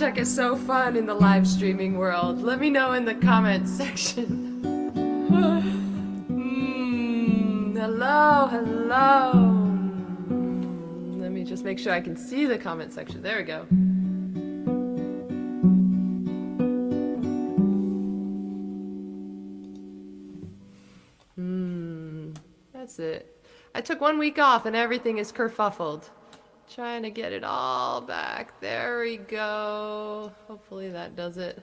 check is so fun in the live streaming world? Let me know in the comments section. Hello, hello. Let me just make sure I can see the comment section. There we go. That's it. I took 1 week off and everything is kerfuffled. Trying to get it all back. There we go. Hopefully that does it.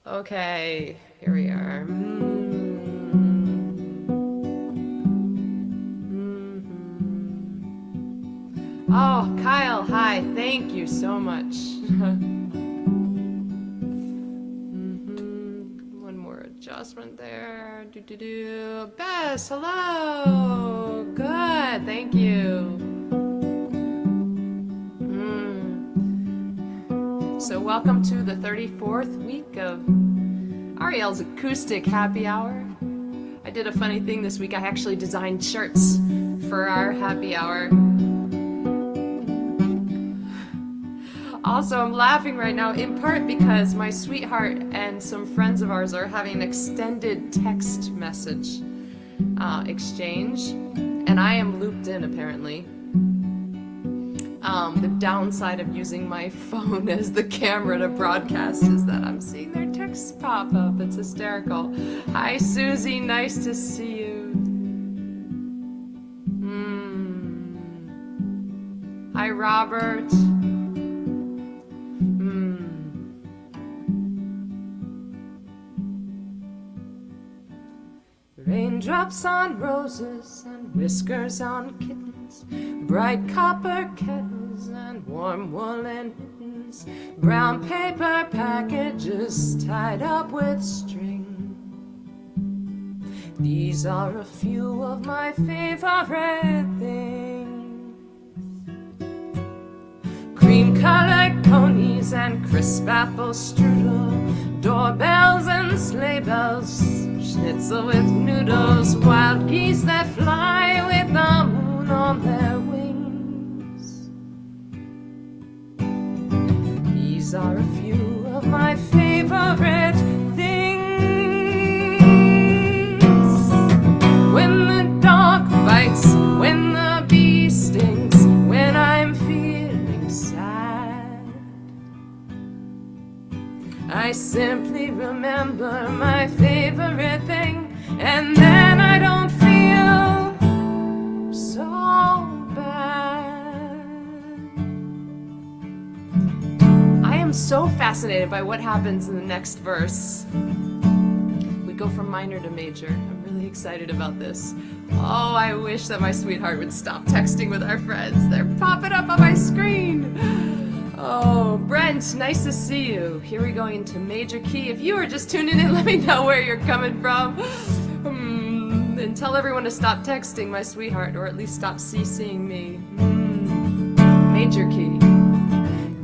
Okay, here we are. Oh, Kyle, hi. Thank you so much. One more adjustment there. Bess, hello. Good, thank you. So welcome to the 34th week of Arielle's Acoustic Happy Hour. I did a funny thing this week. I actually designed shirts for our happy hour. Also, I'm laughing right now in part because my sweetheart and some friends of ours are having an extended text message exchange, and I am looped in apparently. The downside of using my phone as the camera to broadcast is that I'm seeing their texts pop up. It's hysterical. Hi, Susie. Nice to see you. Hi, Robert. Raindrops on roses and whiskers on kittens, bright copper kettles and warm woolen mittens, brown paper packages tied up with string. These are a few of my favorite things. Cream-colored ponies and crisp apple strudel, doorbells and sleigh bells, schnitzel with noodles, wild geese that fly with the moon on their wings. These are a few of my favorite things. When the dog bites, when the bee stings, when I'm feeling sad, I simply remember my favorite thing, and then I don't feel so bad. I am so fascinated by what happens in the next verse. We go from minor to major. I'm really excited about this. Oh, I wish that my sweetheart would stop texting with our friends. They're popping up on my screen. Oh, Brent, nice to see you. Here we're going into major key. If you are just tuning in, let me know where you're coming from. And tell everyone to stop texting my sweetheart, or at least stop CCing me. Major key.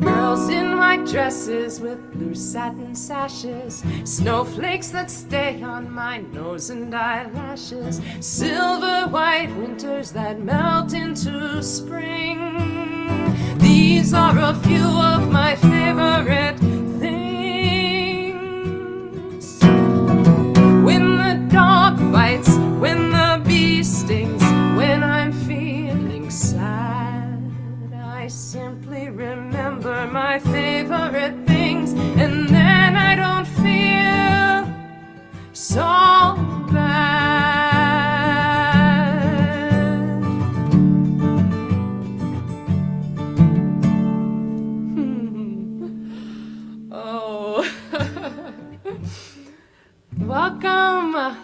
Girls in white dresses with blue satin sashes, snowflakes that stay on my nose and eyelashes, silver white winters that melt into spring. These are a few of my favorite things. When the dog bites, when the bee stings, when I'm feeling sad, I simply remember my favorite things, and then I don't feel so bad.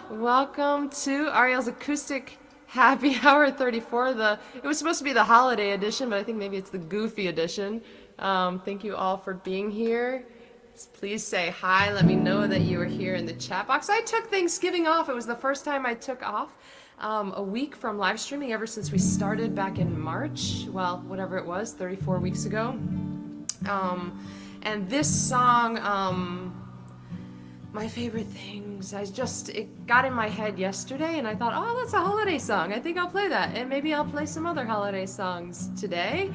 Welcome to Arielle's Acoustic Happy Hour 34. It was supposed to be the holiday edition, but I think maybe it's the goofy edition. Thank you all for being here. Please say hi. Let me know that you were here in the chat box. I took Thanksgiving off. It was the first time I took off a week from live streaming ever since we started back in March. Well, whatever it was, 34 weeks ago. And this song, my favorite things, it got in my head yesterday and I thought, oh, that's a holiday song. I think I'll play that, and maybe I'll play some other holiday songs today.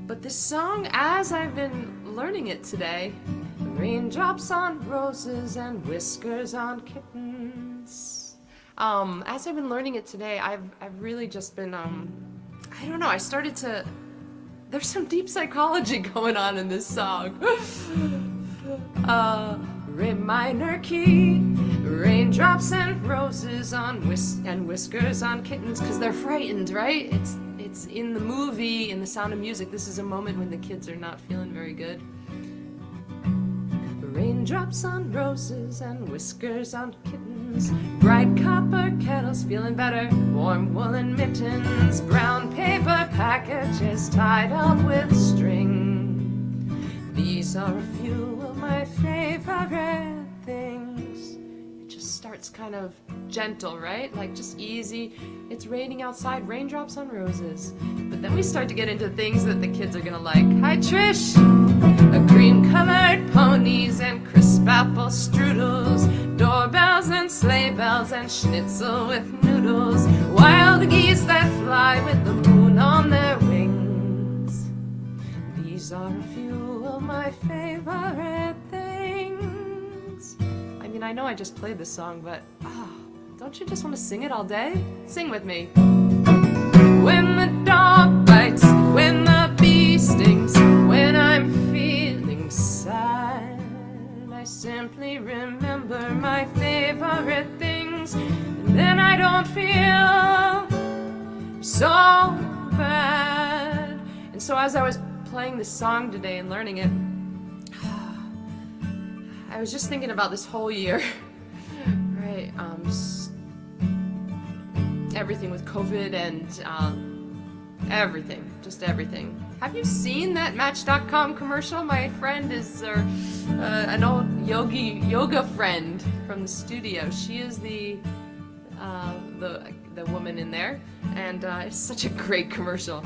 But this song, as I've been learning it today, raindrops on roses and whiskers on kittens. As I've been learning it today, I've really just been, I don't know, I started to, there's some deep psychology going on in this song. Re minor key, raindrops and roses on whiskers on kittens, because they're frightened, right? It's in the movie, in The Sound of Music, this is a moment when the kids are not feeling very good. Raindrops on roses and whiskers on kittens, bright copper kettles feeling better, warm woolen mittens, brown paper packages tied up with string. These are a few of my favorite things. It just starts kind of gentle, right? Like just easy. It's raining outside, raindrops on roses. But then we start to get into things that the kids are gonna like. Hi Trish! Cream-colored ponies and crisp apple strudels, doorbells and sleigh bells and schnitzel with noodles, wild geese that fly with the moon on their wings. These are a few of my favorite things. I mean, I know I just played this song, but don't you just want to sing it all day? Sing with me. When the dog bites, when the bee stings, when I'm feeling sad, I simply remember my favorite things, and then I don't feel so bad. And so as I was playing this song today and learning it, I was just thinking about this whole year, right? Everything with COVID and everything, just everything. Have you seen that Match.com commercial? My friend is an old yoga friend from the studio. She is the woman in there, and it's such a great commercial.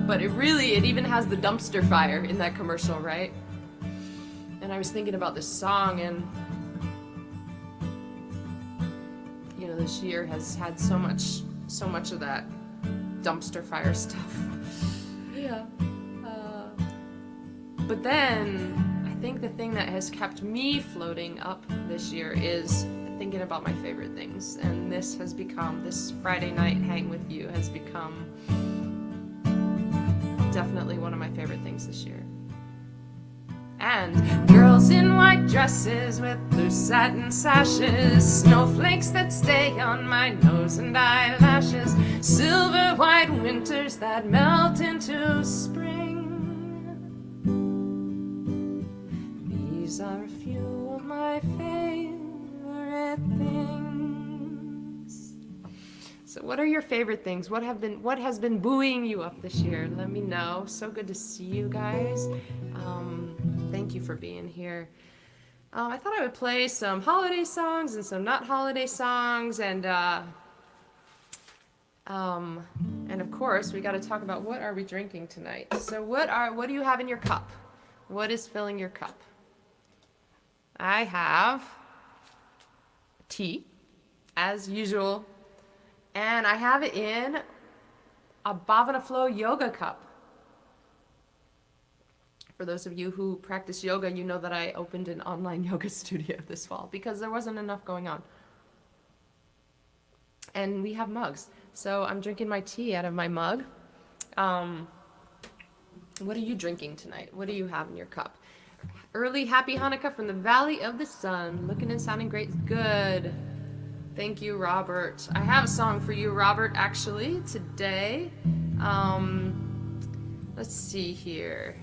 But it even has the dumpster fire in that commercial, right? And I was thinking about this song, and you know, this year has had so much of that dumpster fire stuff. Yeah. But then I think the thing that has kept me floating up this year is thinking about my favorite things, and this Friday night hang with you has become definitely one of my favorite things this year. And girls in white dresses with blue satin sashes, snowflakes that stay on my nose and eyelashes, silver white winters that melt into spring. These are a few of my favorite things. So what are your favorite things? What has been buoying you up this year? Let me know. So good to see you guys. Thank you for being here. I thought I would play some holiday songs and some not holiday songs, and of course we got to talk about what are we drinking tonight. So what do you have in your cup? What is filling your cup? I have tea, as usual, and I have it in a Bhavana Flow yoga cup. For those of you who practice yoga, you know that I opened an online yoga studio this fall because there wasn't enough going on. And we have mugs. So I'm drinking my tea out of my mug. What are you drinking tonight? What do you have in your cup? Early happy Hanukkah from the Valley of the Sun. Looking and sounding great. Good. Thank you, Robert. I have a song for you, Robert, actually, today. Let's see here.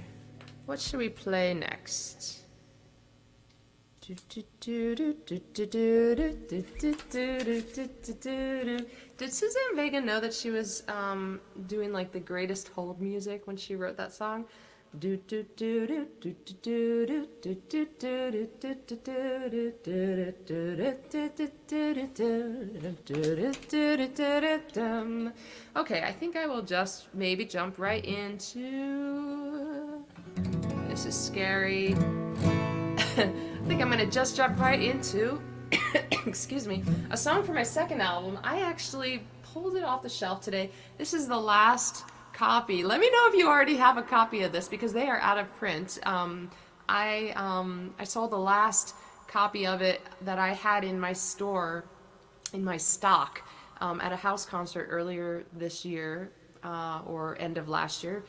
What should we play next? Does Suzanne Vega know that she was doing like the greatest hold music when she wrote that song? Okay, I think I will just maybe jump right into... This is scary. I think I'm gonna just jump right into, excuse me, a song for my second album. I actually pulled it off the shelf today. This is the last copy. Let me know if you already have a copy of this because they are out of print. I sold the last copy of it that I had in my store, in my stock, at a house concert earlier this year, or end of last year,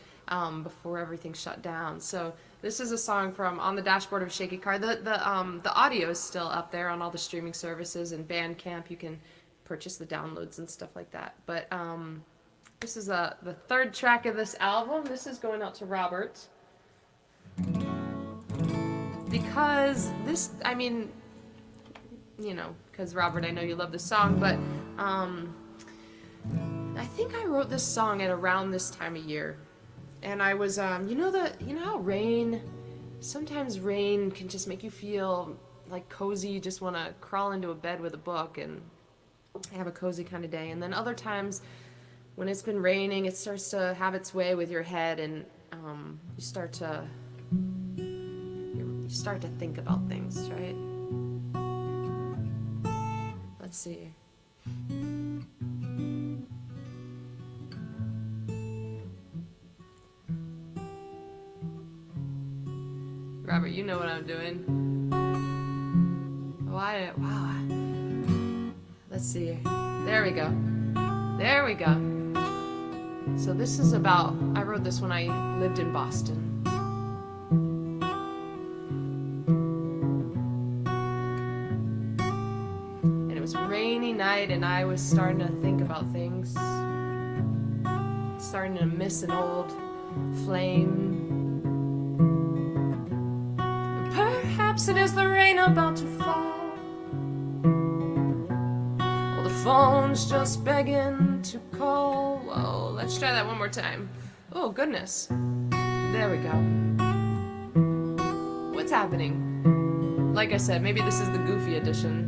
before everything shut down. So this is a song from On the Dashboard of a Shaky Car. The audio is still up there on all the streaming services and Bandcamp. You can purchase the downloads and stuff like that. But this is the third track of this album. This is going out to Robert. Because this, I mean, you know, because Robert, I know you love this song, but I think I wrote this song at around this time of year. And I was, you know how rain, sometimes rain can just make you feel like cozy, you just want to crawl into a bed with a book and have a cozy kind of day. And then other times when it's been raining, it starts to have its way with your head, and you start to think about things, right? Let's see. Robert, you know what I'm doing. Wow. Let's see. There we go. There we go. So this is about, I wrote this when I lived in Boston. And it was a rainy night and I was starting to think about things. Starting to miss an old flame. Perhaps it is the rain about to fall. Well, the phone's just begging to call. Whoa, let's try that one more time. Oh, goodness. There we go. What's happening? Like I said, maybe this is the goofy edition.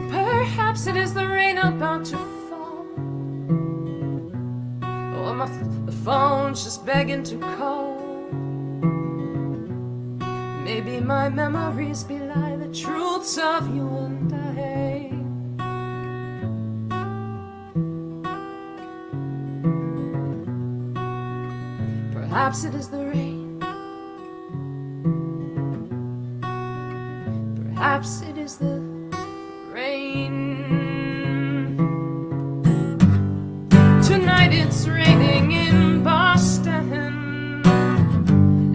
Perhaps it is the rain about to fall. Oh, the phone's just begging to call. Maybe my memories belie the truths of you and I. Perhaps it is the rain. Perhaps it is the rain. Tonight it's raining in Boston,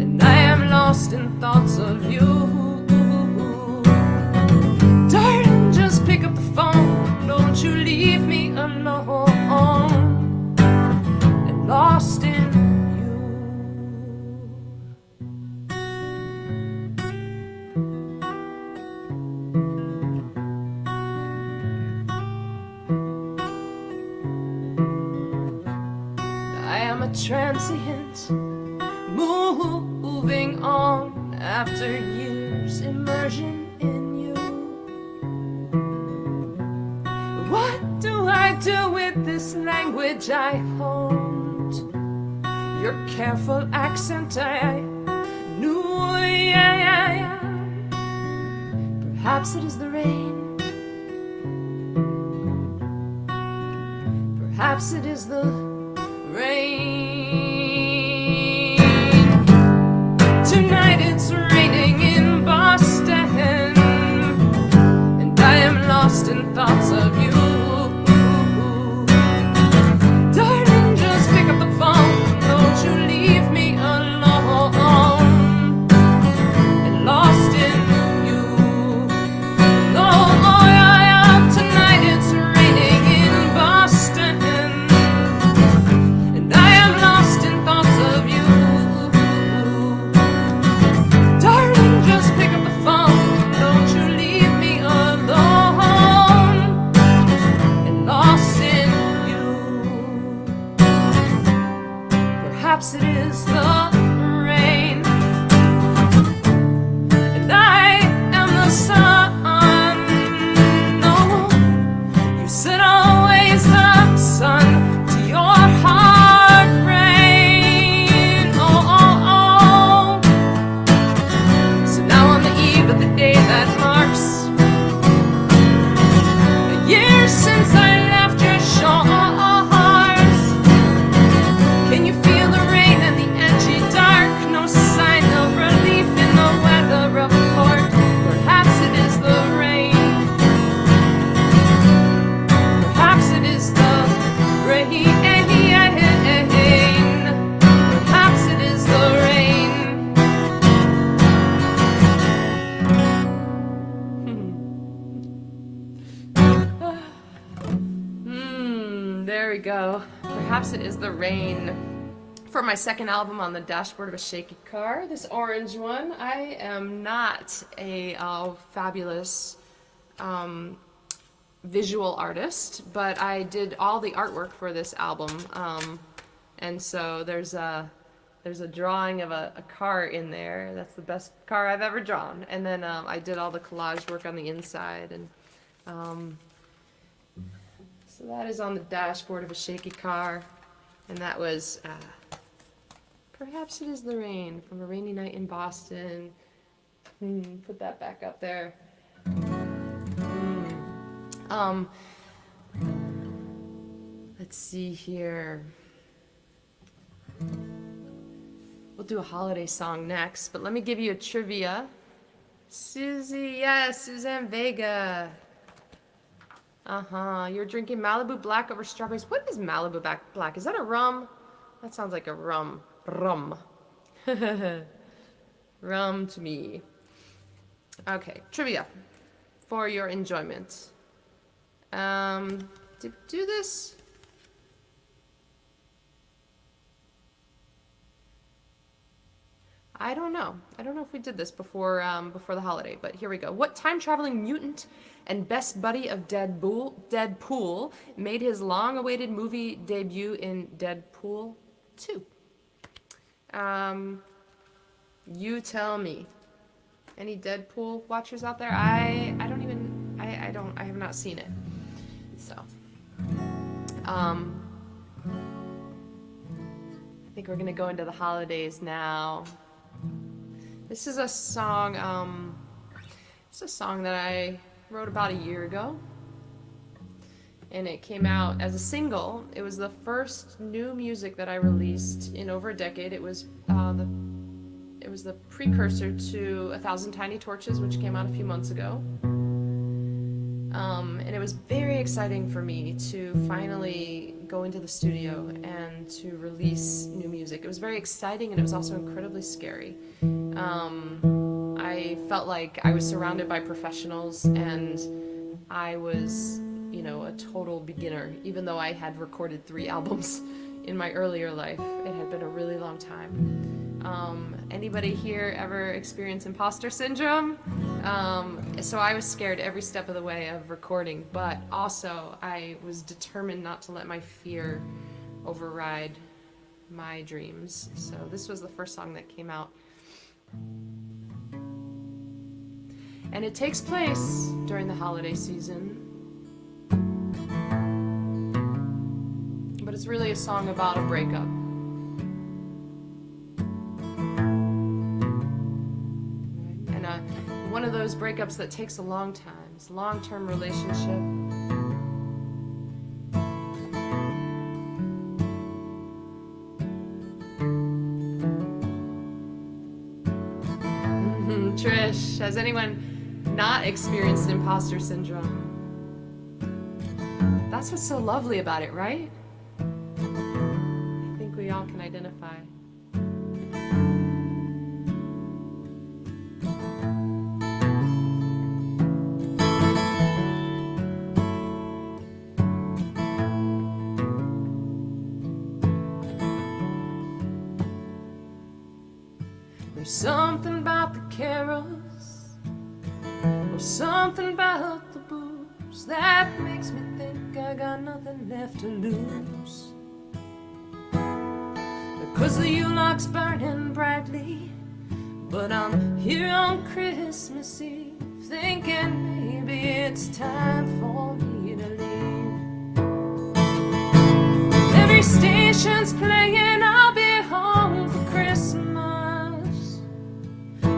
and I am lost in thoughts of you. Darling, just pick up the phone. Don't you leave me alone and lost in transient, moving on after years immersion in you. What do I do with this language I honed? Your careful accent I knew, yeah. Perhaps it is the rain. Perhaps it is the rain. Tonight it's raining in Boston, and I am lost in thoughts of you. Darling, just pick up the phone. Don't you leave me alone and lost in you. Oh, yeah. Tonight it's raining in Boston, and I am lost in thoughts of you. Darling, just pick up the phone. Don't you leave me alone and lost in you. Perhaps it is the rain, and I am the sun. No, you said always the sun to your heart rain. Oh. So now on the eve of the day that marks a year since I left you. Perhaps It Is the Rain for my second album on the dashboard of a shaky car. This orange one. I am not a fabulous visual artist, but I did all the artwork for this album, and so there's a drawing of a car in there. That's the best car I've ever drawn. And then I did all the collage work on the inside, and so that is on the dashboard of a shaky car, and that was Perhaps It Is the Rain from A Rainy Night in Boston. Put that back up there. Let's see here. We'll do a holiday song next, but let me give you a trivia. Susie, yes, Suzanne Vega. You're drinking Malibu Black over strawberries. What is Malibu Black? Is that a rum? That sounds like a rum. Rum. Rum to me. Okay, trivia for your enjoyment. Did we do this? I don't know. I don't know if we did this before the holiday, but here we go. What time-traveling mutant and best buddy of Deadpool made his long-awaited movie debut in Deadpool 2? You tell me. Any Deadpool watchers out there? I have not seen it. So, I think we're gonna go into the holidays now. This is a song, it's a song that I wrote about a year ago, and it came out as a single. It was the first new music that I released in over a decade. It was the precursor to 1,000 Tiny Torches, which came out a few months ago. And it was very exciting for me to finally go into the studio and to release new music. It was very exciting, and it was also incredibly scary. I felt like I was surrounded by professionals, and I was, you know, a total beginner. Even though I had recorded 3 albums in my earlier life, it had been a really long time. Anybody here ever experience imposter syndrome? So I was scared every step of the way of recording, but also I was determined not to let my fear override my dreams. So this was the first song that came out. And it takes place during the holiday season. But it's really a song about a breakup. One of those breakups that takes a long time. It's a long-term relationship. Trish, has anyone not experienced imposter syndrome? That's what's so lovely about it, right? I think we all can identify. There's something about the carols, or something about the booze, that makes me think I got nothing left to lose. Because the Yule-log's burning brightly, but I'm here on Christmas Eve, thinking maybe it's time for me to leave. Every station's playing, I'll be home for Christmas.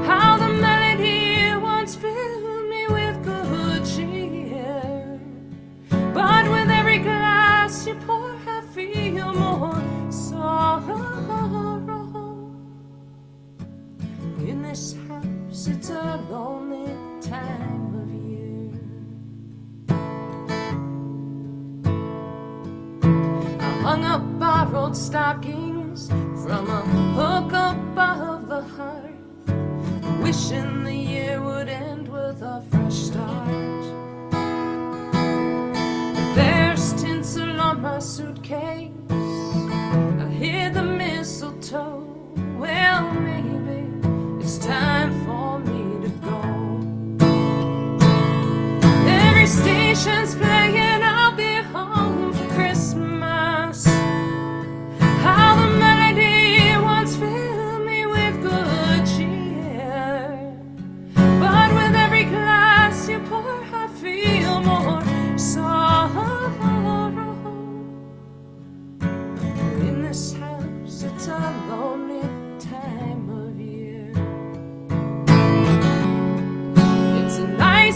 How the melody once filled me with good cheer, but with every glass you pour, I feel more sorrow. In this house, it's a lonely time of year. I hung up borrowed stockings from a hook above the hearth, wishing the year would end with a fresh start. There's tinsel on my suitcase,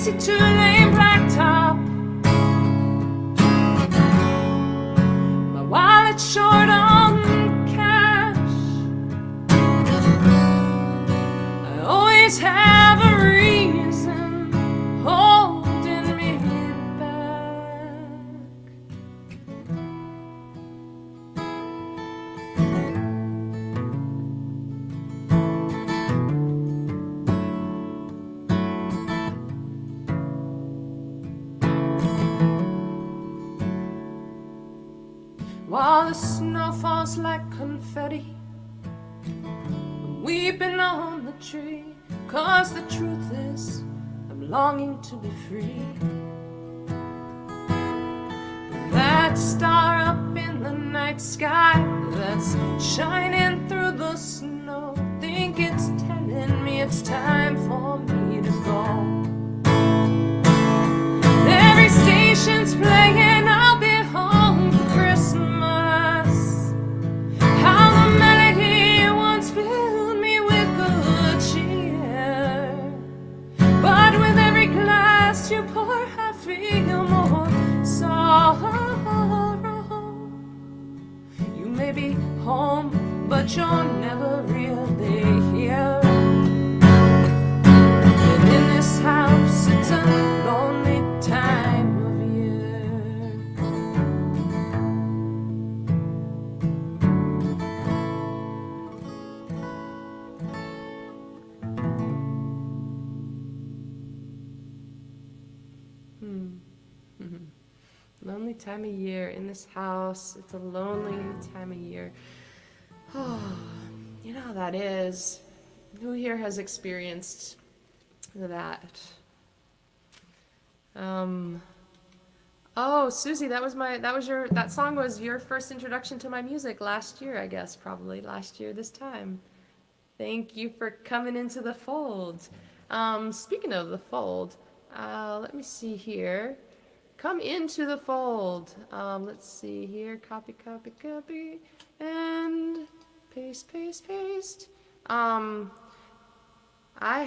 lacy two-lane blacktop. My wallet's short on cash. I always have a reason holding me back. While the snow falls like confetti, I'm weeping on the tree, 'cause the truth is I'm longing to be free. That star up in the night sky that's shining through the snow, think it's telling me it's time for me to go. Every station's playing, I'll be home for Christmas. How the melody once filled me with good cheer, but with every glass you pour, I feel more sorrow. You may be home, but you're never really here. And in this house, it's a lonely time of year. Lonely time of year in this house. It's a lonely time of year. Oh, you know how that is. Who here has experienced that? Oh, Susie, that song was your first introduction to my music last year, I guess, probably last year this time. Thank you for coming into the fold. Speaking of the fold, let me see here. Come into the fold. Let's see here. Copy, copy, copy. And paste, paste, paste. I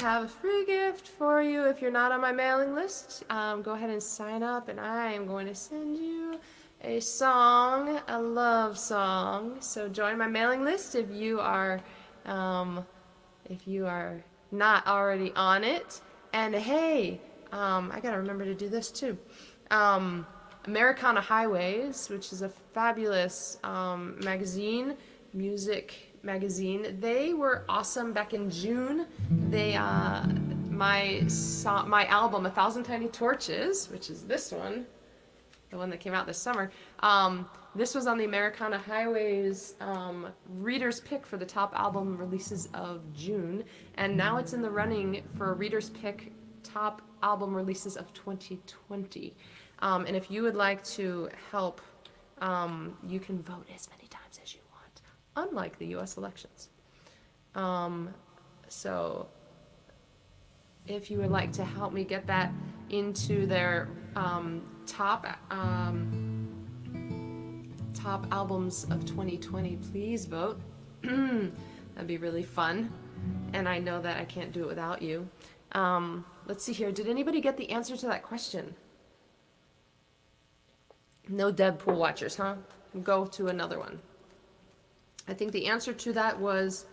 have a free gift for you if you're not on my mailing list. Go ahead and sign up, and I am going to send you a song, a love song. So join my mailing list if you are not already on it. And hey, I gotta remember to do this too. Americana Highways, which is a fabulous magazine, music magazine. They were awesome back in June. They my album, 1,000 Tiny Torches, which is this one, the one that came out this summer. This was on the Americana Highways Reader's Pick for the top album releases of June, and now it's in the running for Reader's Pick top album releases of 2020. And if you would like to help, you can vote as many times as you want, unlike the U.S. elections. So if you would like to help me get that into their top albums of 2020, please vote. That'd be really fun. And I know that I can't do it without you. Let's see here. Did anybody get the answer to that question? No Deadpool watchers, huh? Go to another one. I think the answer to that was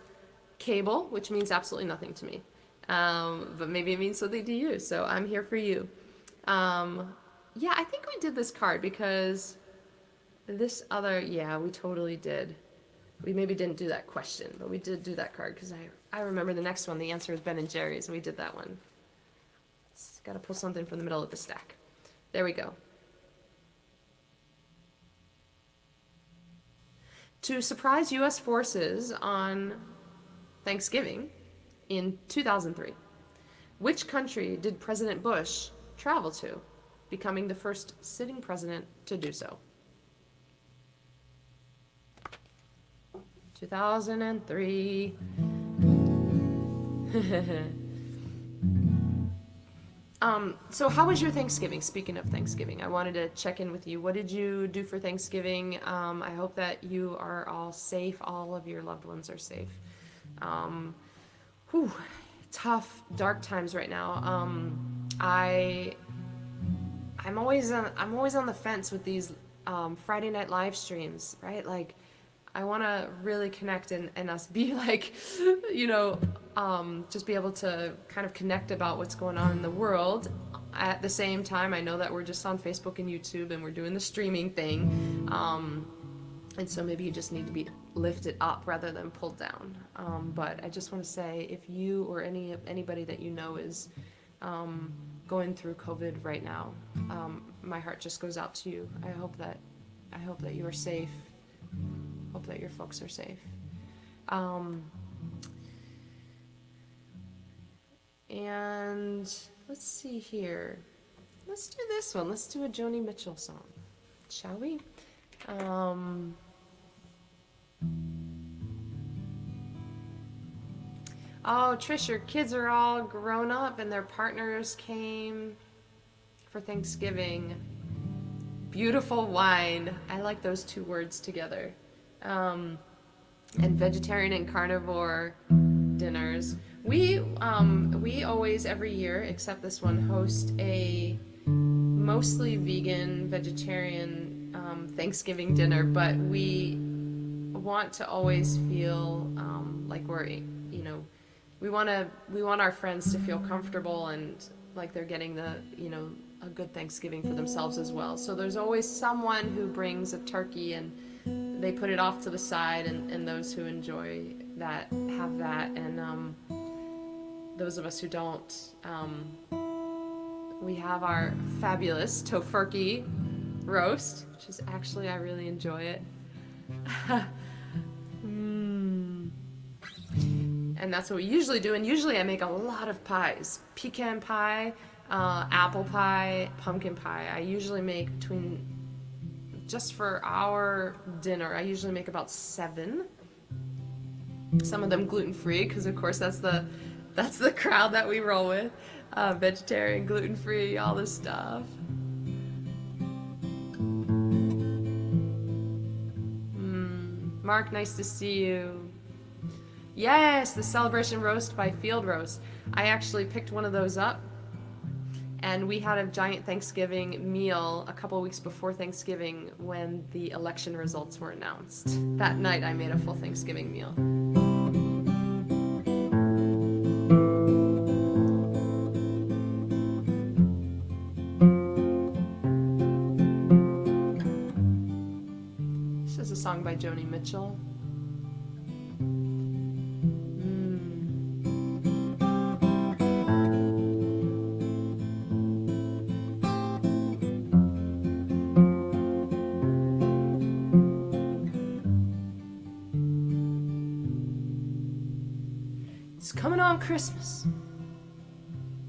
cable, which means absolutely nothing to me. But maybe it means something to you, so I'm here for you. Yeah, I think we did this card because this other, yeah, we totally did. We maybe didn't do that question, but we did do that card because I remember the next one, the answer was Ben and Jerry's, and we did that one. Got to pull something from the middle of the stack. There we go. To surprise U.S. forces on Thanksgiving in 2003, which country did President Bush travel to, becoming the first sitting president to do so? 2003. So how was your Thanksgiving? Speaking of Thanksgiving, I wanted to check in with you. What did you do for Thanksgiving? I hope that you are all safe. All of your loved ones are safe. Tough, dark times right now. I'm always on the fence with these Friday night live streams, right? Like, I want to really connect and us be like, you know, just be able to kind of connect about what's going on in the world. At the same time, I know that we're just on Facebook and YouTube and we're doing the streaming thing. And so maybe you just need to be lifted up rather than pulled down. But I just want to say, if you or anybody that you know is going through COVID right now, my heart just goes out to you. I hope that you are safe. Hope that your folks are safe. And let's see here. Let's do this one. Let's do a Joni Mitchell song, shall we? Oh, Trish, your kids are all grown up and their partners came for Thanksgiving. Beautiful wine. I like those two words together. And vegetarian and carnivore dinners. We always, every year, except this one, host a mostly vegan, vegetarian Thanksgiving dinner, but we want to always feel like we're, you know, we want our friends to feel comfortable and like they're getting the, you know, a good Thanksgiving for themselves as well. So there's always someone who brings a turkey and they put it off to the side, and those who enjoy that have that, and those of us who don't, we have our fabulous tofurkey roast, which is actually, I really enjoy it. And that's what we usually do, and usually I make a lot of pies. Pecan pie, apple pie, pumpkin pie. I usually make just for our dinner, I usually make about 7. Some of them gluten-free, because of course that's the crowd that we roll with. Vegetarian, gluten-free, all this stuff. Mark, nice to see you. Yes, the Celebration Roast by Field Roast. I actually picked one of those up, and we had a giant Thanksgiving meal a couple weeks before Thanksgiving when the election results were announced. That night I made a full Thanksgiving meal. This is a song by Joni Mitchell. It's coming on Christmas.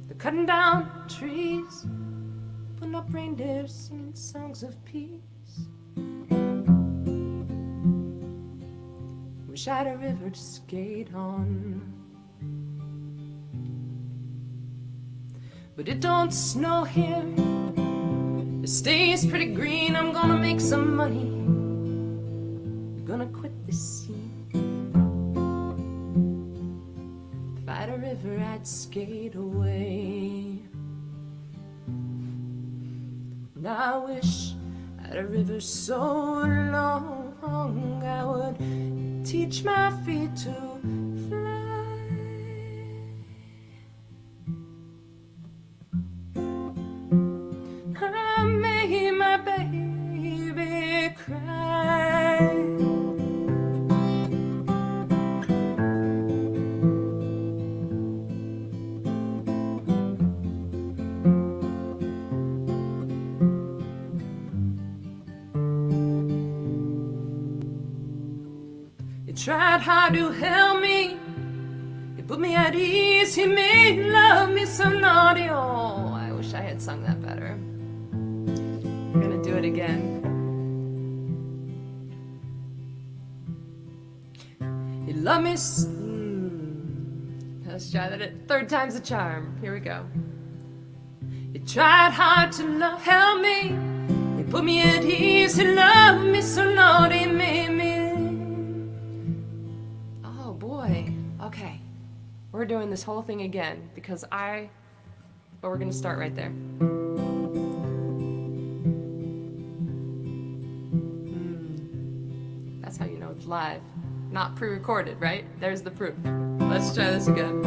They're cutting down trees, putting up reindeer, singing songs of peace. Wish I had a river to skate on, but it don't snow here. It stays pretty green. I'm gonna make some money. Gonna quit this scene. If I had a river, I'd skate away. And I wish I had a river so long I would teach my feet to fly. I made my baby cry. Tried hard to help me, he put me at ease, he made love me so naughty. Oh, I wish I had sung that better. I'm gonna do it again. He loved me let's try that. Third time's a charm. Here we go. He tried hard to help me, he put me at ease, he loved me so naughty, made me. Okay, we're doing this whole thing again because I but we're gonna start right there. That's how you know it's live, not pre-recorded, right? There's the proof. Let's try this again.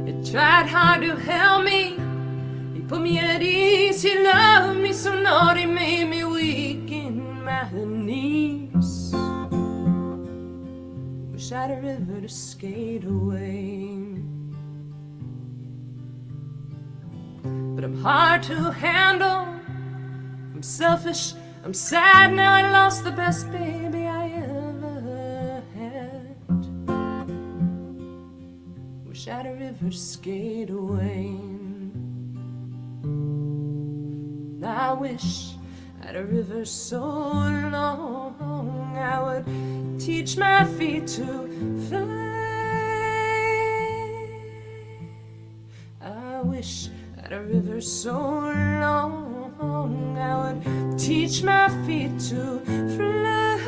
It tried hard to help me. He put me at ease. He loved me so naughty, made me weak in my knees. Wish I had a river to skate away. But I'm hard to handle. I'm selfish. I'm sad now. I lost the best baby I ever had. Wish I had a river to skate away. I wish I had a river so long I would teach my feet to fly. I wish I had a river so long I would teach my feet to fly.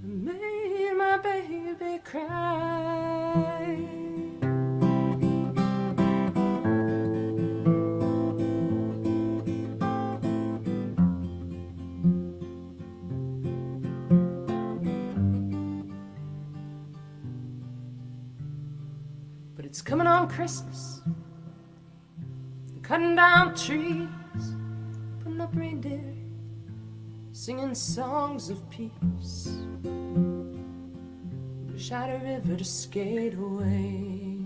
I made my baby cry. It's coming on Christmas, cutting down trees, putting up reindeer, singing songs of peace. Wish I had a river to skate away.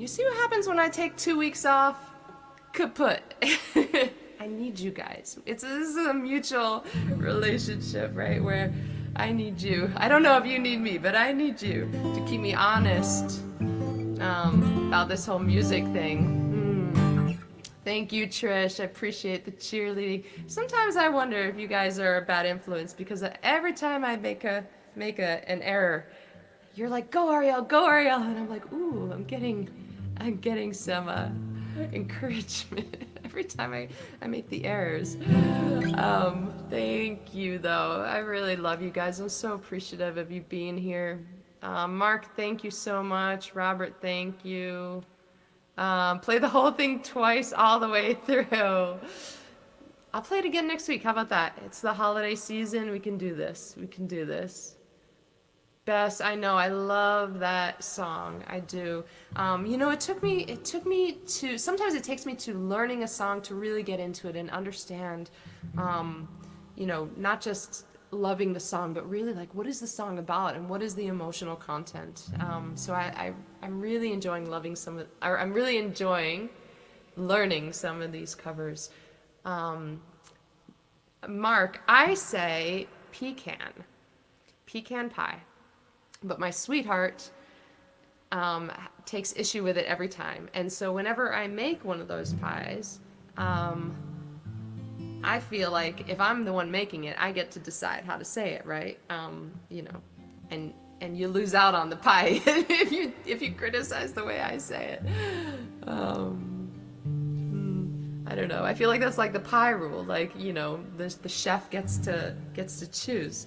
See what happens when I take 2 weeks off? Kaput. I need you guys. This is a mutual relationship, right? Where I need you. I don't know if you need me, but I need you to keep me honest about this whole music thing. Thank you, Trish. I appreciate the cheerleading. Sometimes I wonder if you guys are a bad influence because every time I make an error, you're like, go Arielle, and I'm like, ooh, I'm getting some encouragement every time I make the errors. Thank you, though. I really love you guys. I'm so appreciative of you being here. Mark, thank you so much. Robert, thank you. Play the whole thing twice all the way through. I'll play it again next week. How about that? It's the holiday season. We can do this. Bess, I know, I love that song. I do. You know, it took me to, sometimes it takes me to learning a song to really get into it and understand, you know, not just loving the song, but really like, what is the song about and what is the emotional content? So I'm really enjoying I'm really enjoying learning some of these covers. Mark, I say pecan pie. But my sweetheart takes issue with it every time. And so whenever I make one of those pies, I feel like if I'm the one making it, I get to decide how to say it, right? You know, and you lose out on the pie if you criticize the way I say it. I don't know. I feel like that's like the pie rule. Like, you know, the chef gets to choose.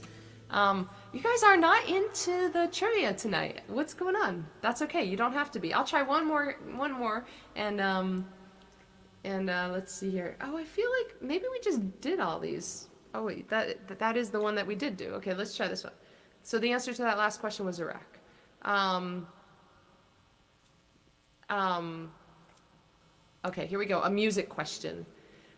You guys are not into the trivia tonight. What's going on? That's okay. You don't have to be. I'll try one more, and let's see here. Oh, I feel like maybe we just did all these. Oh wait, that is the one that we did do. Okay, let's try this one. So the answer to that last question was Iraq. Okay, here we go. A music question.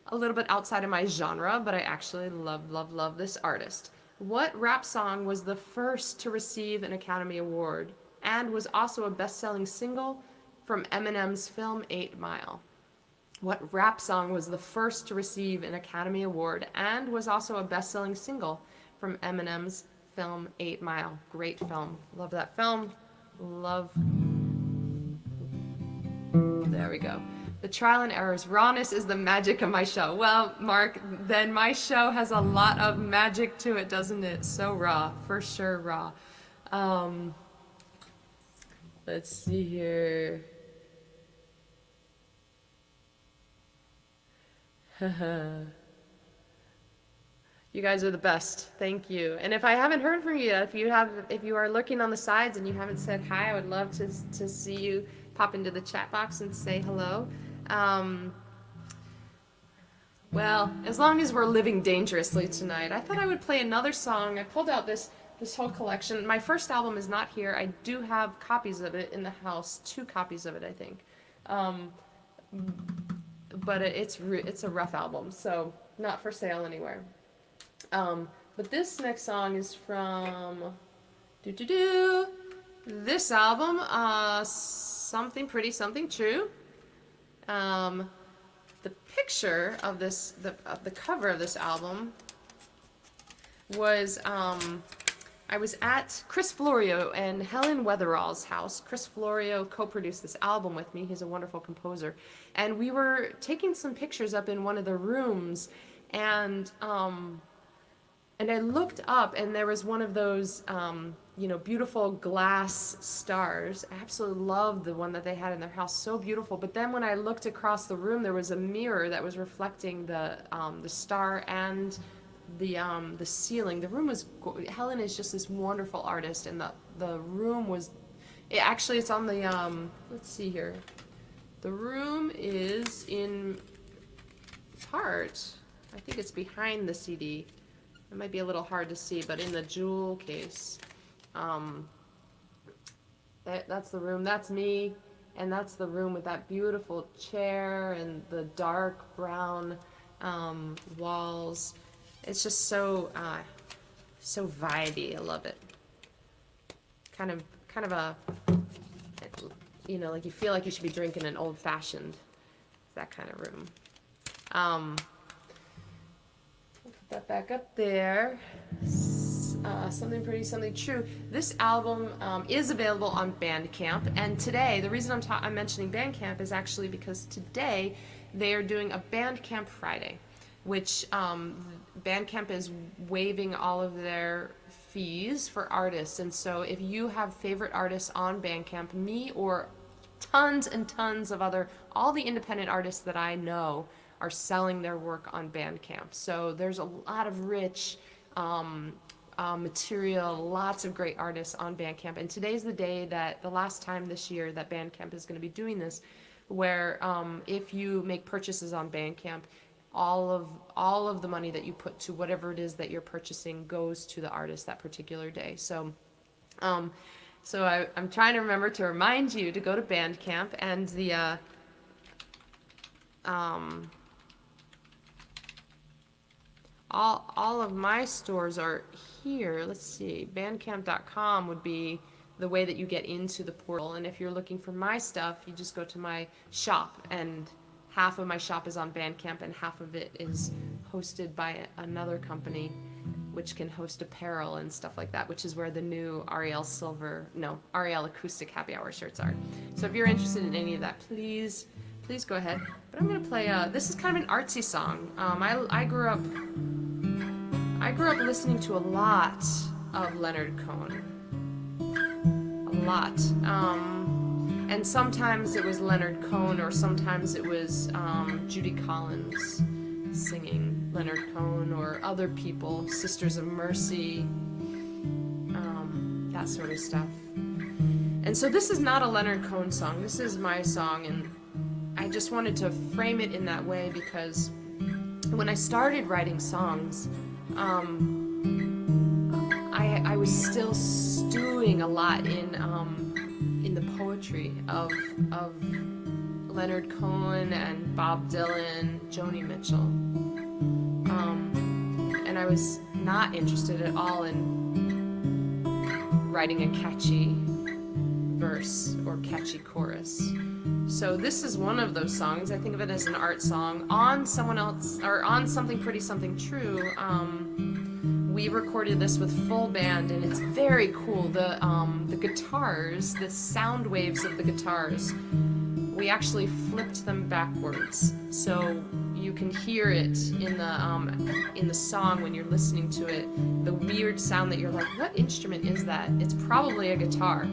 A little bit outside of my genre, but I actually love this artist. What rap song was the first to receive an Academy Award and was also a best-selling single from Eminem's film 8 Mile? What rap song was the first to receive an Academy Award and was also a best-selling single from Eminem's film 8 Mile. Great film. Love that film. Love. There we go. The trial and errors. Rawness is the magic of my show. Well, Mark, then my show has a lot of magic to it, doesn't it? So raw. For sure raw. Let's see here. You guys are the best. Thank you. And if I haven't heard from you yet, if you are looking on the sides and you haven't said hi, I would love to see you pop into the chat box and say hello. Well, as long as we're living dangerously tonight, I thought I would play another song. I pulled out this whole collection. My first album is not here. I do have copies of it in the house, 2 copies of it, I think. But it's a rough album, so not for sale anywhere. But this next song is from this album, Something Pretty, Something True. The picture of this, the cover of this album was, I was at Chris Florio and Helen Weatherall's house. Chris Florio co-produced this album with me. He's a wonderful composer. And we were taking some pictures up in one of the rooms, and I looked up, and there was one of those, beautiful glass stars. I absolutely loved the one that they had in their house, so beautiful. But then when I looked across the room, there was a mirror that was reflecting the star and the ceiling. The room was, Helen is just this wonderful artist, and the room was, it's on the, let's see here. The room is in part, I think it's behind the CD. It might be a little hard to see, but in the jewel case. That's the room, that's me, and that's the room with that beautiful chair and the dark brown walls. It's just so vibey. I love it. Kind of a, like you feel like you should be drinking an old-fashioned. It's that kind of room. Put that back up there. Something Pretty, Something True. This album is available on Bandcamp, and today, the reason I'm mentioning Bandcamp is actually because today they are doing a Bandcamp Friday, which Bandcamp is waiving all of their fees for artists. And so if you have favorite artists on Bandcamp, me or tons and tons of all the independent artists that I know are selling their work on Bandcamp. So there's a lot of rich material, lots of great artists on Bandcamp. And today's the last time this year that Bandcamp is going to be doing this, where if you make purchases on Bandcamp, all of the money that you put to whatever it is that you're purchasing goes to the artist that particular day. So I'm trying to remember to remind you to go to Bandcamp, and all of my stores are here. Let's see, bandcamp.com would be the way that you get into the portal, and if you're looking for my stuff, you just go to my shop, and half of my shop is on Bandcamp and half of it is hosted by another company which can host apparel and stuff like that, which is where the new Arielle Acoustic Happy Hour shirts are. So if you're interested in any of that, please go ahead. But I'm gonna play, this is kind of an artsy song. I grew up listening to a lot of Leonard Cohen. A lot. And sometimes it was Leonard Cohen, or sometimes it was Judy Collins singing Leonard Cohen, or other people, Sisters of Mercy, that sort of stuff. And so this is not a Leonard Cohen song. This is my song, and I just wanted to frame it in that way because when I started writing songs, I was still stewing a lot in the poetry of Leonard Cohen and Bob Dylan, Joni Mitchell, and I was not interested at all in writing a catchy verse or catchy chorus. So this is one of those songs. I think of it as an art song on someone else, or on Something Pretty, Something True. we recorded this with full band, and it's very cool. The guitars, the sound waves of the guitars, we actually flipped them backwards, so you can hear it in the song when you're listening to it. The weird sound that you're like, what instrument is that? It's probably a guitar,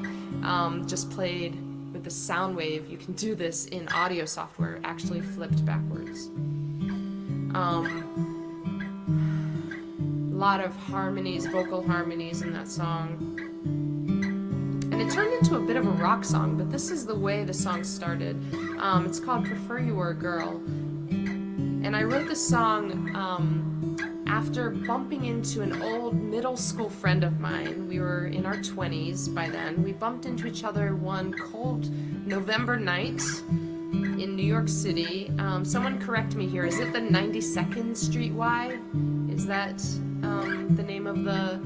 just played with the sound wave. You can do this in audio software, actually flipped backwards. A lot of harmonies, vocal harmonies in that song. And it turned into a bit of a rock song, but this is the way the song started. It's called Prefer You Were a Girl. And I wrote this song after bumping into an old middle school friend of mine. We were in our 20s by then. We bumped into each other one cold November night in New York City. Someone correct me here. Is it the 92nd Street Y? Is that the name of the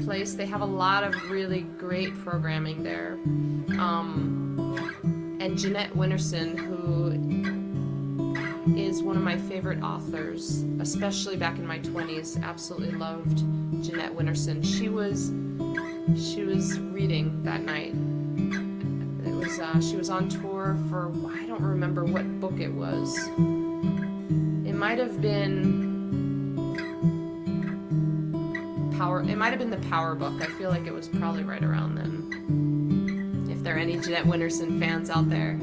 place? They have a lot of really great programming there. And Jeanette Winterson, who is one of my favorite authors, especially back in my 20s. Absolutely loved Jeanette Winterson. She was reading that night. It was she was on tour for, I don't remember what book it was. It might have been the Power book. I feel like it was probably right around then. If there are any Jeanette Winterson fans out there.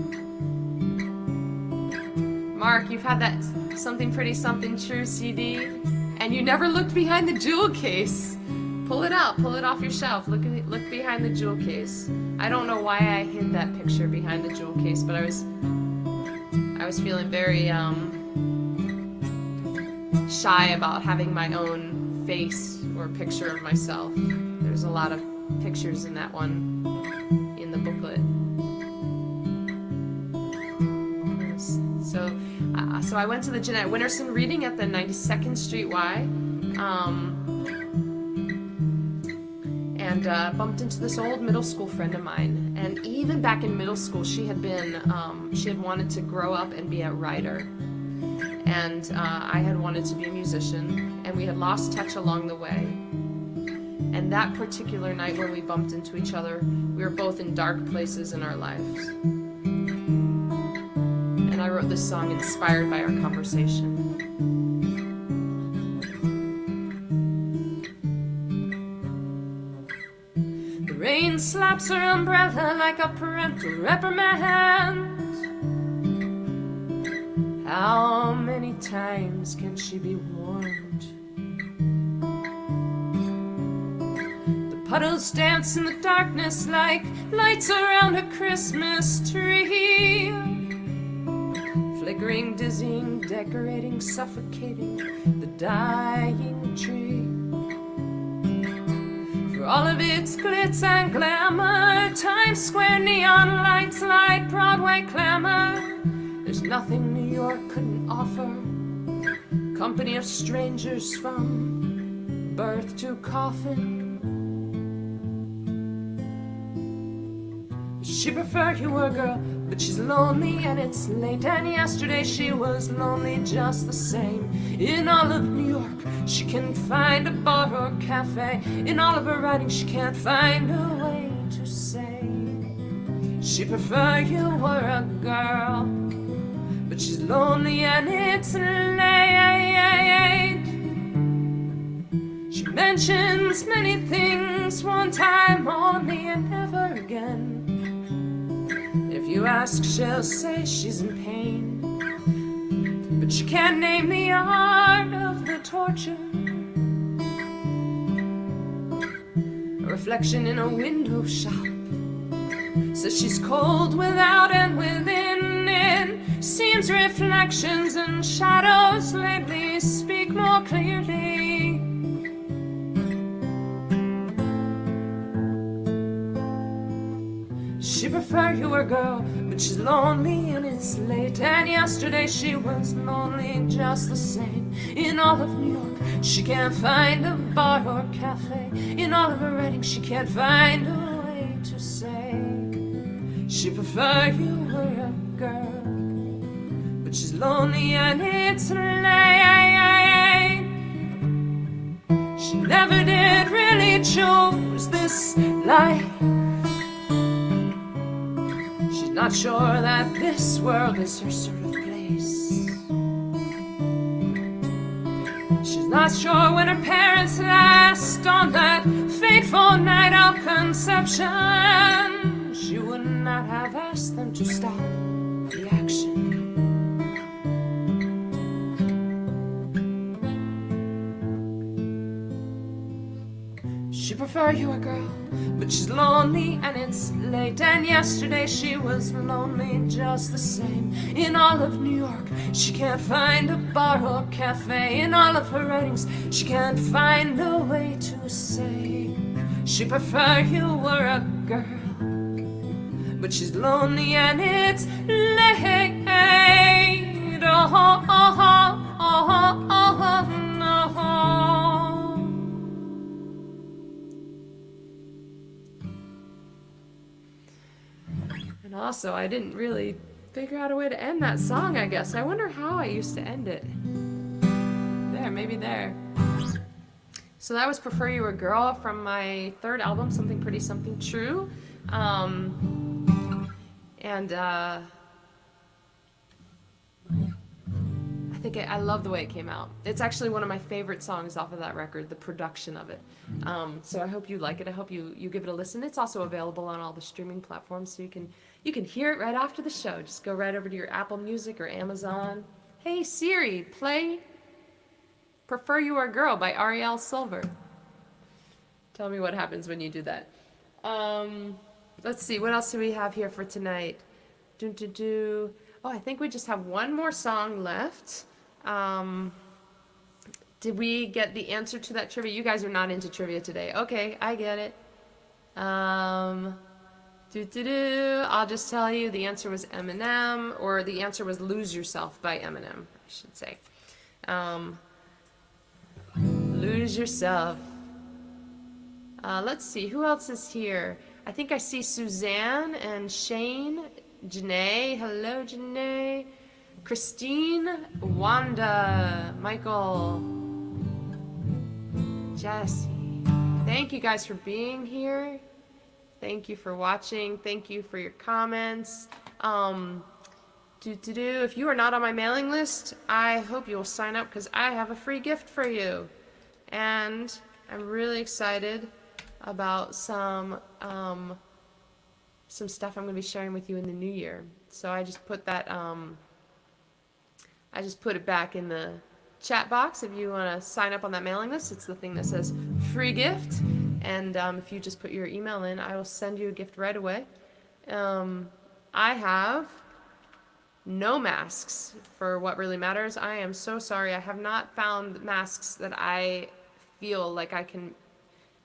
Mark, you've had that Something Pretty Something True CD, and you never looked behind the jewel case. Pull it out, pull it off your shelf. Look behind the jewel case. I don't know why I hid that picture behind the jewel case, but I was feeling very shy about having my own face or picture of myself. There's a lot of pictures in that one in the booklet. So I went to the Jeanette Winterson reading at the 92nd Street Y, and bumped into this old middle school friend of mine. And even back in middle school, she had wanted to grow up and be a writer. And I had wanted to be a musician, and we had lost touch along the way. And that particular night when we bumped into each other, we were both in dark places in our lives. And I wrote this song inspired by our conversation. The rain slaps her umbrella like a parental reprimand. How many times can she be warned? The puddles dance in the darkness like lights around a Christmas tree. Flickering, dizzying, decorating, suffocating the dying tree. For all of its glitz and glamour, Times Square neon lights light Broadway clamor. There's nothing New York couldn't offer. Company of strangers from birth to coffin. She preferred you were a girl, but she's lonely and it's late. And yesterday she was lonely just the same. In all of New York, she can't find a bar or cafe. In all of her writing, she can't find a way to say she preferred you were a girl, but she's lonely and it's late. She mentions many things, one time only and never again. If you ask, she'll say she's in pain, but she can't name the art of the torture. A reflection in a window shop says she's cold without and within. It seems reflections and shadows lately speak more clearly. She preferred you were a girl, but she's lonely and it's late. And yesterday she was lonely just the same. In all of New York, she can't find a bar or cafe. In all of her writing, she can't find a way to say she preferred you were a girl, but she's lonely and it's late. light. She's not sure that this world is her sort of place. She's not sure when her parents last on that fateful night of conception, she would not have asked them to stop the action. She prefer you a girl, but she's lonely and it's late. And yesterday she was lonely just the same. In all of New York, she can't find a bar or cafe. In all of her writings, she can't find a way to say she prefer you were a girl, but she's lonely and it's late. Oh, oh, oh, oh, oh, oh, no. And also, I didn't really figure out a way to end that song, I guess. I wonder how I used to end it. There, maybe there. So that was Prefer You a Girl from my third album, Something Pretty, Something True. I love the way it came out. It's actually one of my favorite songs off of that record, the production of it. So I hope you like it. I hope you give it a listen. It's also available on all the streaming platforms, so you can hear it right after the show. Just go right over to your Apple Music or Amazon. Hey Siri, play Prefer You a Girl by Arielle Silver. Tell me what happens when you do that. Let's see, what else do we have here for tonight? Oh, I think we just have one more song left. Did we get the answer to that trivia? You guys are not into trivia today. Okay, I get it. I'll just tell you the answer was Eminem, or the answer was Lose Yourself by Eminem, I should say. Lose Yourself. Let's see, who else is here? I think I see Suzanne and Shane, Janae. Hello, Janae. Christine, Wanda, Michael, Jesse. Thank you guys for being here. Thank you for watching. Thank you for your comments. If you are not on my mailing list, I hope you will sign up because I have a free gift for you. And I'm really excited about some stuff I'm going to be sharing with you in the new year. So I just put that, I just put it back in the chat box if you want to sign up on that mailing list. It's the thing that says free gift. And if you just put your email in, I will send you a gift right away. I have no masks for What Really Matters. I am so sorry. I have not found masks that I feel like I can,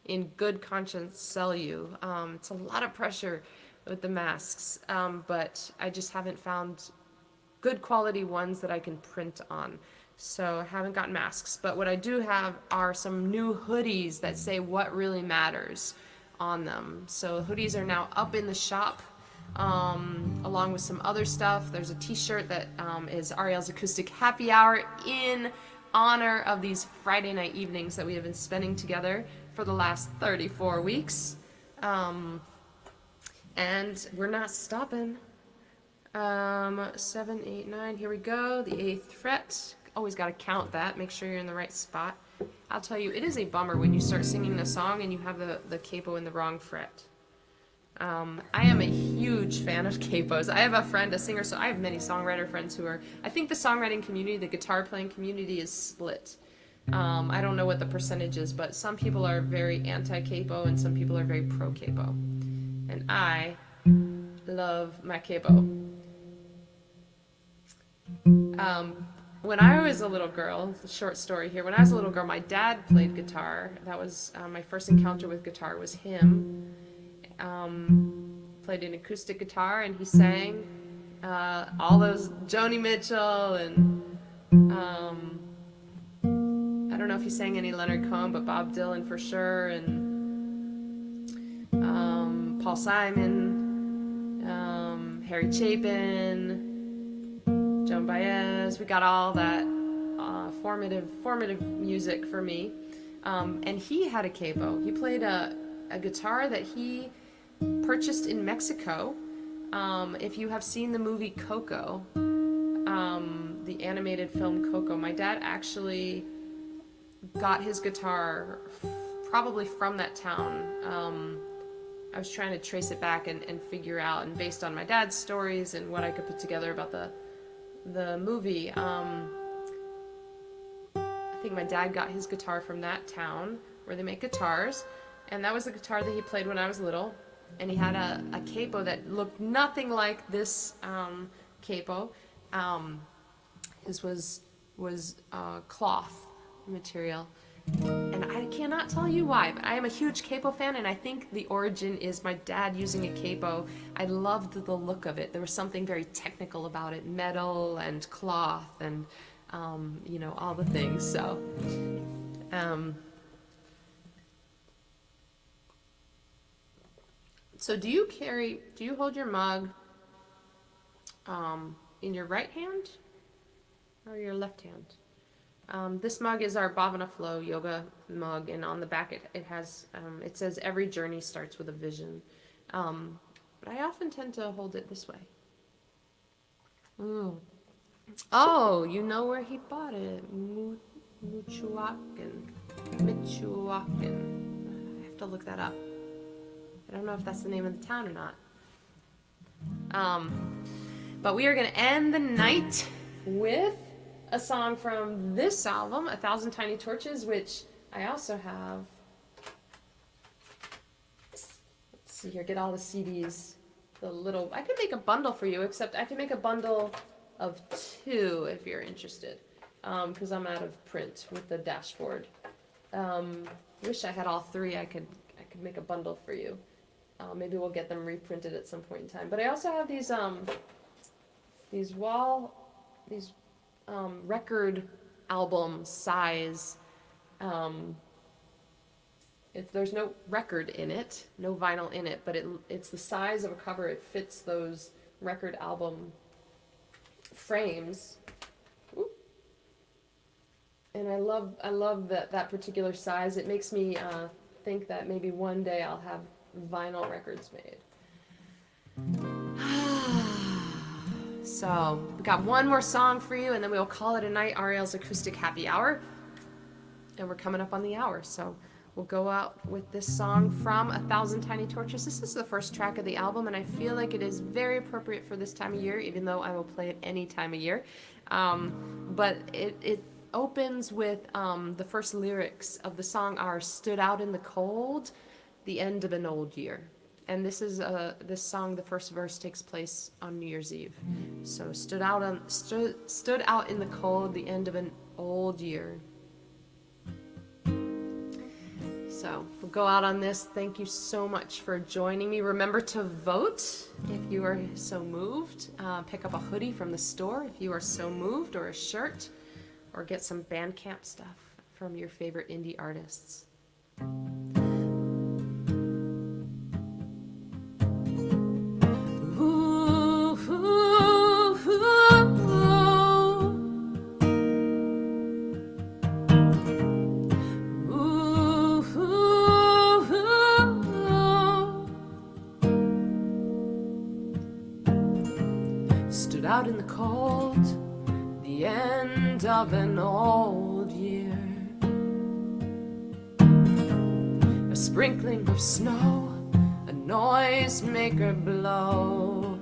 in good conscience, sell you. It's a lot of pressure with the masks, but I just haven't found good quality ones that I can print on. So I haven't gotten masks, but what I do have are some new hoodies that say What Really Matters on them. So hoodies are now up in the shop, along with some other stuff. There's a t-shirt that is Arielle's Acoustic Happy Hour in honor of these Friday night evenings that we have been spending together for the last 34 weeks. And we're not stopping. 7, 8, 9, here we go, the 8th fret. Always got to count that, make sure you're in the right spot. I'll tell you, it is a bummer when you start singing a song and you have the capo in the wrong fret. I am a huge fan of capos. I have a friend, a singer, so I have many songwriter friends who are, I think the songwriting community, the guitar playing community is split. I don't know what the percentage is, but some people are very anti-capo and some people are very pro-capo. And I love my capo. When I was a little girl, a short story here, when I was a little girl, my dad played guitar. That was my first encounter with guitar was him. Played an acoustic guitar and he sang all those Joni Mitchell and I don't know if he sang any Leonard Cohen, but Bob Dylan for sure, and Paul Simon, Harry Chapin, Joan Baez. We got all that formative music for me. And he had a capo. He played a a guitar that he purchased in Mexico. If you have seen the movie Coco, the animated film Coco, my dad actually got his guitar probably from that town. I was trying to trace it back and figure out, and based on my dad's stories and what I could put together about the movie, I think my dad got his guitar from that town where they make guitars, and that was the guitar that he played when I was little. And he had a capo that looked nothing like this capo. His was cloth material. And I cannot tell you why, but I am a huge capo fan, and I think the origin is my dad using a capo. I loved the look of it. There was something very technical about it, metal and cloth and, you know, all the things. So, so do you hold your mug in your right hand or your left hand? This mug is our Bhavana Flow yoga mug, and on the back it has, it says every journey starts with a vision. But I often tend to hold it this way. Oh, you know where he bought it. Michoacan. I have to look that up. I don't know if that's the name of the town or not. But we are going to end the night with a song from this album, 1,000 Tiny Torches, which I also have. Let's see here, get all the CDs. I could make a bundle for you, except I can make a bundle of 2 if you're interested, because I'm out of print with the dashboard. Wish I had all 3. I could make a bundle for you. Maybe we'll get them reprinted at some point in time. But I also have these record album size. There's no record in it, no vinyl in it, but it's the size of a cover. It fits those record album frames. Ooh. And I love that particular size. It makes me think that maybe one day I'll have vinyl records made. So we got one more song for you, and then we'll call it a night. Arielle's Acoustic Happy Hour, and we're coming up on the hour, so we'll go out with this song from 1,000 Tiny Torches. This is the first track of the album, and I feel like it is very appropriate for this time of year, even though I will play it any time of year. But it opens with the first lyrics of the song are "Stood out in the cold, the end of an old year." And this is this song. The first verse takes place on New Year's Eve. So stood out in the cold, the end of an old year. So we'll go out on this. Thank you so much for joining me. Remember to vote if you are so moved. Pick up a hoodie from the store if you are so moved, or a shirt, or get some Bandcamp stuff from your favorite indie artists. Stood out in the cold, the end of an old year. A sprinkling of snow, a noisemaker blow.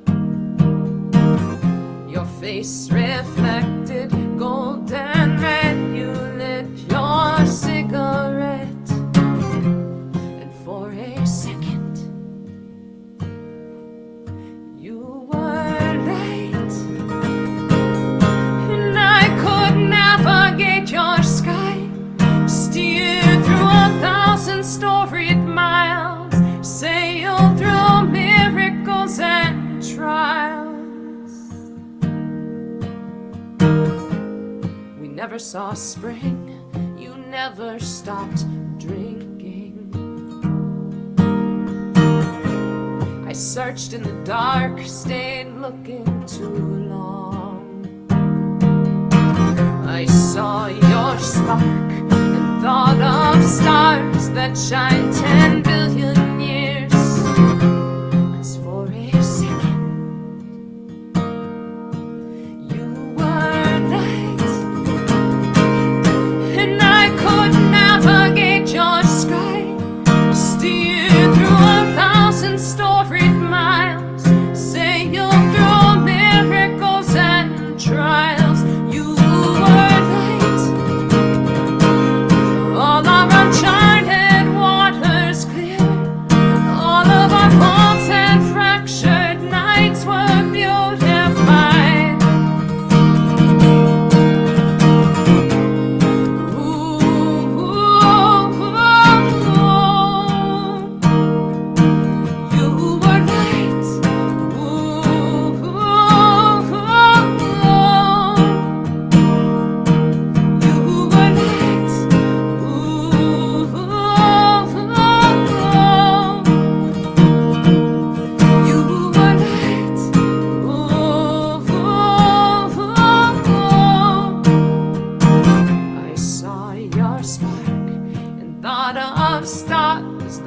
Your face reflected golden red. You lit your cigarette, and for a second you were late, and I could navigate your sky, steer through 1,000 storied miles, sail through miracles and trials. We never saw spring, you never stopped drinking. I searched in the dark, stayed looking too long. I saw your spark and thought of stars that shine 10 billion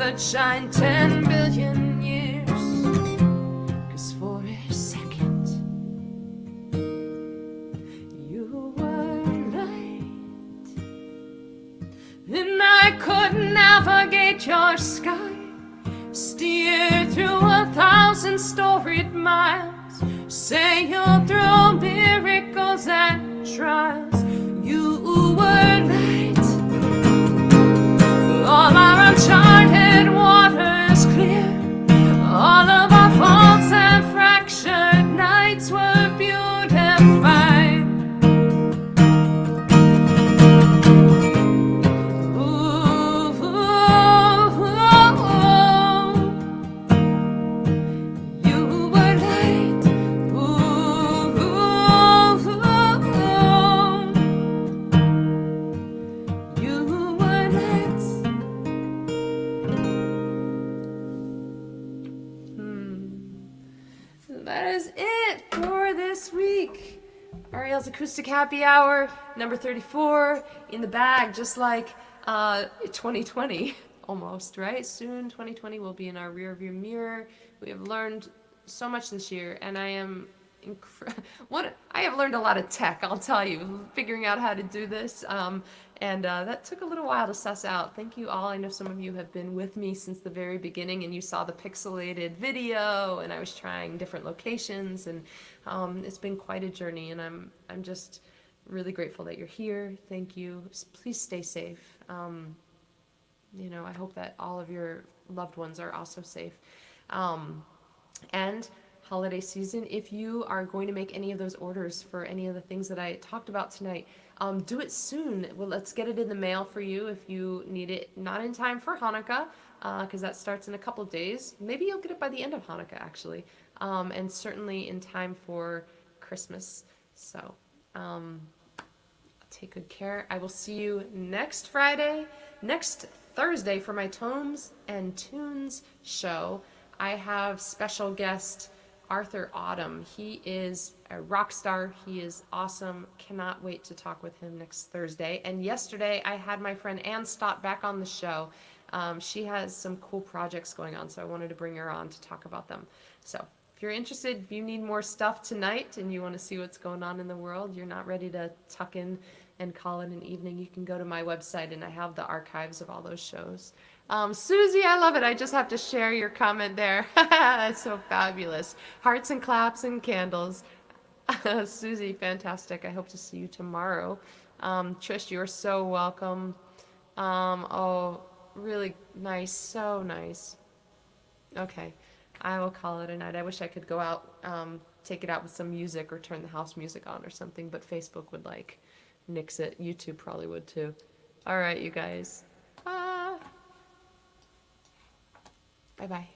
that shine 10 billion years. 'Cause for a second you were light, and I could navigate your sky, steer through 1,000 storied miles, sail through miracles and trials. You were light. All our uncharted waters clear, all of our faults and fractured nights were beautified. Ooh, ooh, ooh. You were light. Ooh, ooh, ooh. You were light. That is it for this week. Arielle's Acoustic Happy Hour, number 34, in the bag, just like 2020, almost, right? Soon 2020 will be in our rearview mirror. We have learned so much this year, and I am I have learned a lot of tech, I'll tell you, figuring out how to do this. And that took a little while to suss out. Thank you all. I know some of you have been with me since the very beginning, and you saw the pixelated video, and I was trying different locations, and it's been quite a journey, and I'm just really grateful that you're here. Thank you. Please stay safe. You know, I hope that all of your loved ones are also safe. And holiday season, if you are going to make any of those orders for any of the things that I talked about tonight, do it soon. Well, let's get it in the mail for you if you need it. Not in time for Hanukkah, because that starts in a couple days. Maybe you'll get it by the end of Hanukkah, actually, and certainly in time for Christmas. So take good care. I will see you next Thursday for my Tomes and Tunes show. I have special guest Arthur Autumn. He is a rock star. He is awesome. Cannot wait to talk with him next Thursday. And yesterday I had my friend Ann Stott back on the show. She has some cool projects going on, so I wanted to bring her on to talk about them. So if you're interested, if you need more stuff tonight and you want to see what's going on in the world, you're not ready to tuck in and call it an evening, you can go to my website and I have the archives of all those shows. Susie, I love it. I just have to share your comment there. That's so fabulous. Hearts and claps and candles. Susie, fantastic. I hope to see you tomorrow. Trish, you're so welcome. Oh, really nice. So nice. Okay, I will call it a night. I wish I could go out, take it out with some music or turn the house music on or something, but Facebook would like nix it. YouTube probably would too. All right, you guys. Bye-bye.